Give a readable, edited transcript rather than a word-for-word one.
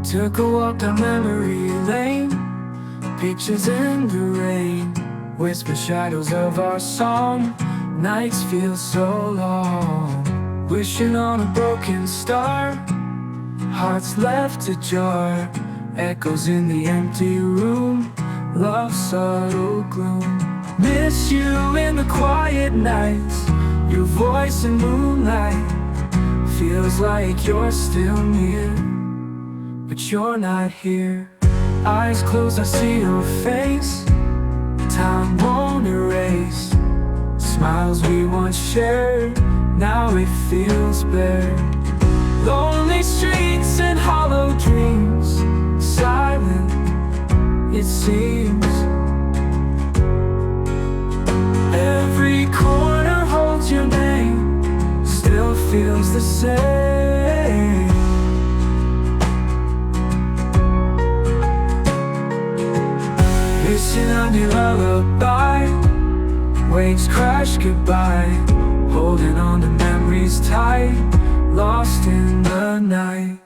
Took a walk down memory lane, pictures in the rain, whisper shadows of our song. Nights feel so long, wishing on a broken star. Hearts left ajar, echoes in the empty room. Love's subtle gloom. Miss you in the quiet nights, your voice in moonlight. Feels like you're still near, but you're not here. Eyes closed, I see your face. Time won't erase smiles we once shared, now it feels bare. Lonely streets and hollow dreams, silent it seems. Every corner holds your name, still feels the same. Missing on your lullaby, waves crash goodbye, holding on to memories tight, lost in the night.